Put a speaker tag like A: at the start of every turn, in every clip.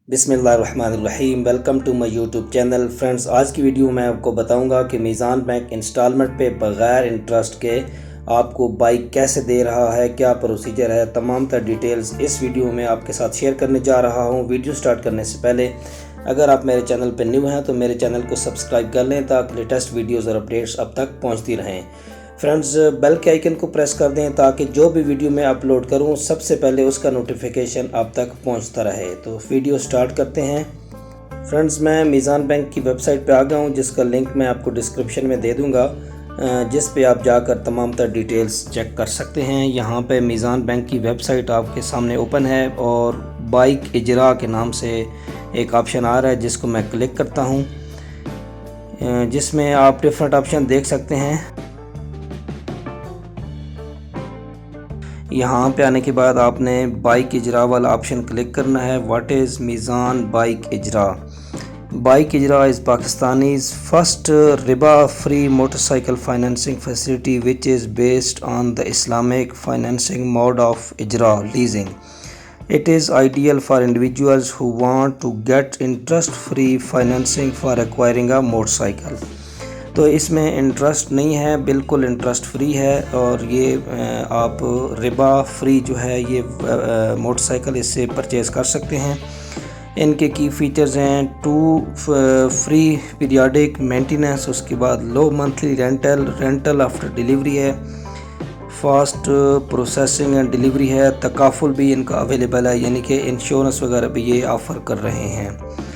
A: बिस्मिल्लाहिर्रहमानिर्रहीम। Welcome to my YouTube channel. Friends, आज की वीडियो में आपको बताऊंगा कि मीज़ान बैंक इंस्टॉलमेंट पे बग़ैर इंटरेस्ट के आपको बाइक कैसे दे रहा है, क्या प्रोसीजर है, तमाम तर डिटेल्स इस वीडियो में आपके साथ शेयर करने जा रहा हूं। वीडियो स्टार्ट करने से पहले अगर आप मेरे चैनल पर न्यू हैं तो मेरे चैनल को सब्सक्राइब कर लें ताकि लेटेस्ट वीडियोज़ और अपडेट्स अब तक पहुँचती रहें। फ्रेंड्स, बेल के आइकन को प्रेस कर दें ताकि जो भी वीडियो मैं अपलोड करूं सबसे पहले उसका नोटिफिकेशन आप तक पहुंचता रहे। तो वीडियो स्टार्ट करते हैं। फ्रेंड्स, मैं मीज़ान बैंक की वेबसाइट पे आ गया हूं जिसका लिंक मैं आपको डिस्क्रिप्शन में दे दूंगा, जिस पे आप जाकर तमाम तर डिटेल्स चेक कर सकते हैं। यहां पे मीज़ान बैंक की वेबसाइट आपके सामने ओपन है और बाइक इजरा के नाम से एक ऑप्शन आ रहा है जिसको मैं क्लिक करता हूँ, जिसमें आप डिफरेंट ऑप्शन देख सकते हैं। यहाँ पे आने के बाद आपने बाइक इजरा वाला ऑप्शन क्लिक करना है। What is Meezan bike Ijarah? Bike Ijarah is Pakistan's first रिबा free motorcycle financing facility which is based on the Islamic financing mode of इजरा leasing. It is ideal for individuals who want to get interest-free financing for acquiring a motorcycle. तो इसमें interest नहीं है, बिल्कुल interest free है और ये आप रिबा फ्री जो है ये मोटरसाइकिल इससे परचेज़ कर सकते हैं। इनके की फ़ीचर्स हैं 2 फ्री पीरियाडिक मेंटेनेंस, उसके बाद लो मंथली रेंटल आफ्टर डिलीवरी है, फास्ट प्रोसेसिंग एंड डिलीवरी है, तकाफुल भी इनका अवेलेबल है, यानी कि इंश्योरेंस वगैरह भी ये ऑफ़र कर रहे हैं।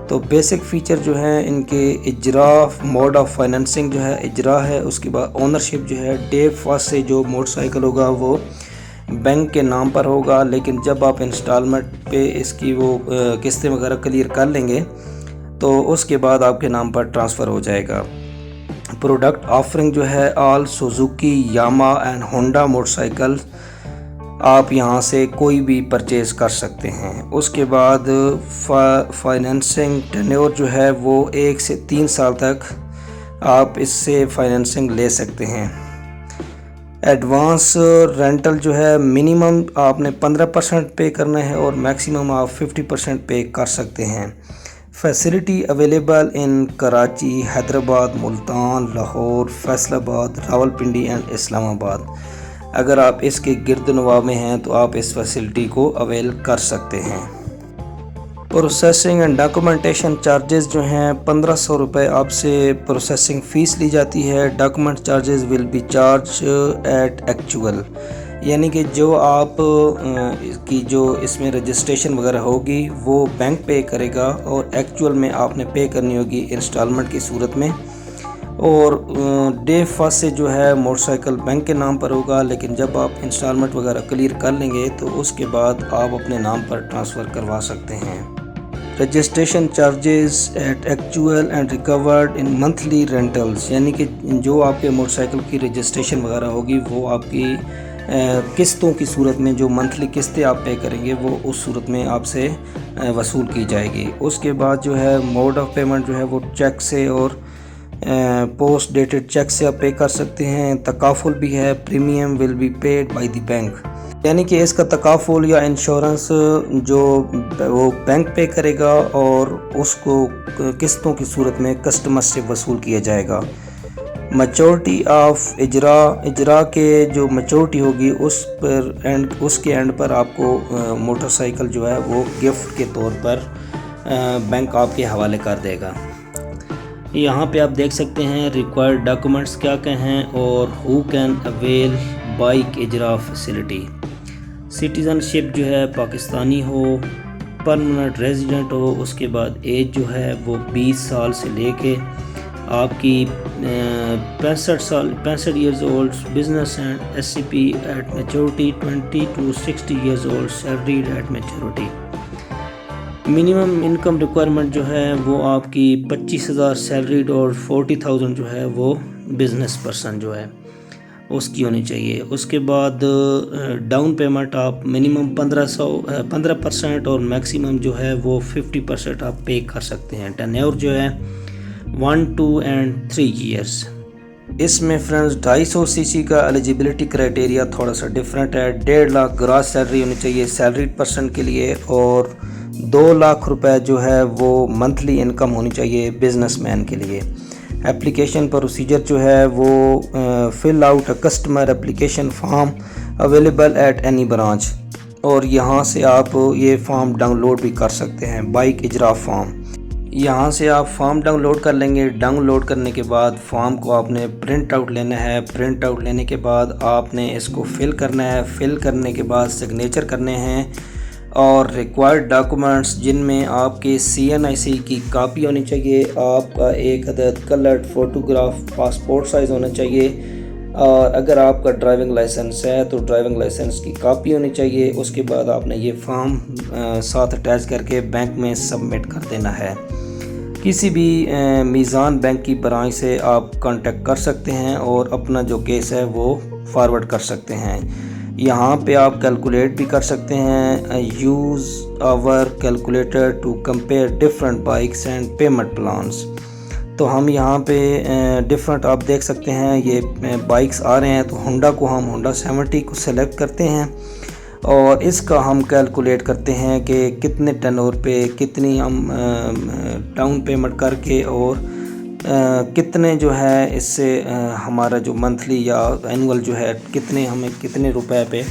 A: तो बेसिक फ़ीचर जो है इनके इजरा मोड ऑफ फाइनेंसिंग जो है इजरा है। उसके बाद ओनरशिप जो है डे फर्स्ट से जो मोटरसाइकिल होगा वो बैंक के नाम पर होगा, लेकिन जब आप इंस्टॉलमेंट पे इसकी वो किस्तें वगैरह क्लियर कर लेंगे तो उसके बाद आपके नाम पर ट्रांसफ़र हो जाएगा। प्रोडक्ट ऑफरिंग जो है all Suzuki, Yamaha and Honda motorcycle आप यहाँ से कोई भी परचेज़ कर सकते हैं। उसके बाद फाइनेंसिंग टेन्योर जो है वो 1 से 3 साल तक आप इससे फाइनेंसिंग ले सकते हैं। एडवांस रेंटल जो है मिनिमम आपने 15% पे करना है और मैक्सिमम आप 50% पे कर सकते हैं। Facility available in Karachi, Hyderabad, Multan, Lahore, Faisalabad, Rawalpindi and Islamabad. अगर आप इसके गिरदनवा में हैं तो आप इस फैसिलिटी को अवेल कर सकते हैं। प्रोसेसिंग एंड डॉक्यूमेंटेशन चार्जेस जो हैं 1500 रुपये आपसे प्रोसेसिंग फ़ीस ली जाती है। Document charges will be charge at actual, यानी कि जो आप की जो इसमें रजिस्ट्रेशन वगैरह होगी वो बैंक पे करेगा और एक्चुअल में आपने पे करनी होगी इंस्टॉलमेंट की सूरत में। और डे फर्स्ट से जो है मोटरसाइकिल बैंक के नाम पर होगा, लेकिन जब आप इंस्टॉलमेंट वगैरह क्लियर कर लेंगे तो उसके बाद आप अपने नाम पर ट्रांसफ़र करवा सकते हैं। Registration charges at actual and recovered in monthly rentals, यानी कि जो आपके मोटरसाइकिल की रजिस्ट्रेशन वगैरह होगी वो आपकी किस्तों की सूरत में जो मंथली किस्तें आप पे करेंगे वो उस सूरत में आपसे वसूल की जाएगी। उसके बाद जो है मोड ऑफ पेमेंट जो है वो चेक से और पोस्ट डेटेड चेक से आप पे कर सकते हैं। तकाफुल भी है, premium will be paid by the bank, यानी कि इसका तकाफुल या इंश्योरेंस जो वो बैंक पे करेगा और उसको किस्तों की सूरत में कस्टमर से वसूल किया जाएगा। मैच्योरिटी ऑफ इजरा के जो मैच्योरिटी होगी उसके एंड पर आपको मोटरसाइकिल जो है वो गिफ्ट के तौर पर बैंक आपके हवाले कर देगा। यहाँ पे आप देख सकते हैं रिक्वायर्ड डॉक्यूमेंट्स क्या क्या हैं और who can avail bike Ijarah facility. Citizenship जो है पाकिस्तानी हो, परमानेंट रेजिडेंट हो, उसके बाद एज जो है वो 20 साल से लेके आपकी 65 years old, business and SCP at maturity 20 to 60 years old, salaried at maturity. Minimum income requirement जो है वो आपकी 25,000 सैलरीड और 40,000 जो है वो बिज़नेस पर्सन जो है उसकी होनी चाहिए। उसके बाद डाउन पेमेंट आप मिनिमम 15% और मैक्सिमम जो है वो 50% आप पे कर सकते हैं। टेन्योर जो है 1, 2 एंड 3 ईयर्स। इसमें फ्रेंड्स 250 सीसी का एलिजिबिलिटी क्राइटेरिया थोड़ा सा डिफरेंट है। 1.5 लाख ग्रॉस सैलरी होनी चाहिए सैलरीड पर्सन के लिए और 2 लाख रुपए जो है वो मंथली इनकम होनी चाहिए बिजनेसमैन के लिए। एप्लीकेशन प्रोसीजर जो है वो fill out a customer application form available at any branch, और यहाँ से आप ये फॉर्म डाउनलोड भी कर सकते हैं, बाइक इजरा फॉर्म। यहाँ से आप फॉर्म डाउनलोड कर लेंगे। डाउनलोड करने के बाद फॉर्म को आपने प्रिंट आउट लेना है। प्रिंट आउट लेने के बाद आपने इसको फिल करना है। फिल करने के बाद सिग्नेचर करने हैं, और रिक्वायर्ड डॉक्यूमेंट्स जिनमें आपके CNIC की कापी होनी चाहिए, आपका एक अदद कलर्ड फ़ोटोग्राफ पासपोर्ट साइज़ होना चाहिए, और अगर आपका ड्राइविंग लाइसेंस है तो ड्राइविंग लाइसेंस की कापी होनी चाहिए। उसके बाद आपने ये फॉर्म साथ अटैच करके बैंक में सबमिट कर देना है। किसी भी मीज़ान बैंक की ब्रांच से आप कांटेक्ट कर सकते हैं और अपना जो केस है वो फॉरवर्ड कर सकते हैं। यहाँ पे आप कैलकुलेट भी कर सकते हैं। Use our calculator to compare different bikes and payment plans. तो हम यहाँ पे डिफरेंट आप देख सकते हैं ये बाइक्स आ रहे हैं, तो होंडा को हम होंडा 70 को सेलेक्ट करते हैं और इसका हम कैलकुलेट करते हैं कि कितने टर्नओवर पे कितनी हम डाउन पेमेंट करके और कितने जो है इससे हमारा जो मंथली या एनुअल जो है कितने हमें कितने रुपए पे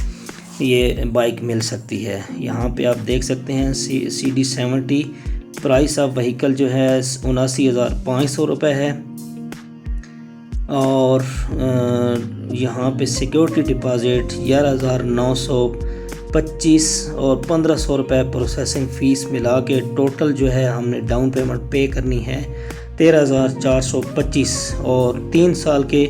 A: ये बाइक मिल सकती है। यहाँ पे आप देख सकते हैं CD 70 प्राइस ऑफ व्हीकल जो है 79,500 रुपये है, और यहाँ पे सिक्योरिटी डिपॉज़िट 11,925 और 1,500 रुपये प्रोसेसिंग फ़ीस मिला के टोटल जो है हमने डाउन पेमेंट पे करनी है 13,425, और 3 साल के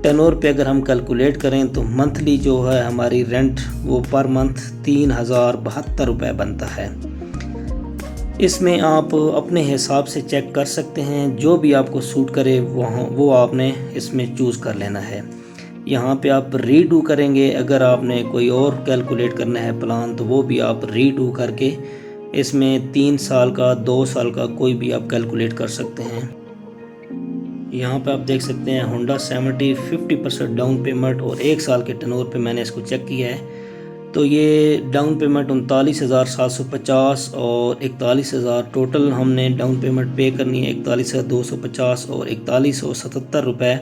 A: टर्नओवर पे अगर हम कैलकुलेट करें तो मंथली जो है हमारी रेंट वो पर मंथ 3,072 रुपये बनता है। इसमें आप अपने हिसाब से चेक कर सकते हैं, जो भी आपको सूट करे वो आपने इसमें चूज़ कर लेना है। यहाँ पे आप रीडू करेंगे, अगर आपने कोई और कैलकुलेट करना है प्लान तो वो भी आप रीडू करके इसमें 3 साल का 2 साल का कोई भी आप कैलकुलेट कर सकते हैं। यहाँ पे आप देख सकते हैं होंडा 70 50% डाउन पेमेंट और 1 साल के टर्नओवर पे मैंने इसको चेक किया है, तो ये डाउन पेमेंट 39,750 और 41,000 टोटल हमने डाउन पेमेंट पे करनी है। 41,250 और 41,177 रुपये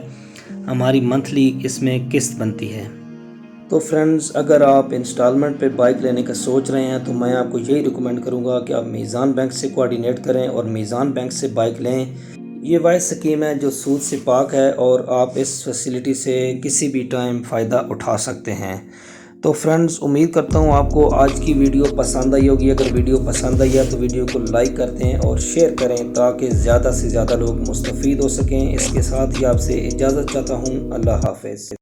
A: हमारी मंथली इसमें किस्त बनती है। तो फ्रेंड्स, अगर आप इंस्टॉलमेंट पे बाइक लेने का सोच रहे हैं तो मैं आपको यही रिकमेंड करूंगा कि आप मीज़ान बैंक से कोऑर्डिनेट करें और मीज़ान बैंक से बाइक लें। ये वह स्कीम है जो सूद से पाक है और आप इस फैसिलिटी से किसी भी टाइम फ़ायदा उठा सकते हैं। तो फ्रेंड्स, उम्मीद करता हूँ आपको आज की वीडियो पसंद आई होगी। अगर वीडियो पसंद आई है तो वीडियो को लाइक कर दें और शेयर करें ताकि ज़्यादा से ज़्यादा लोग मुस्तफ़ीद हो सकें। इसके साथ ही आपसे इजाज़त चाहता हूँ। अल्लाह हाफ़िज़।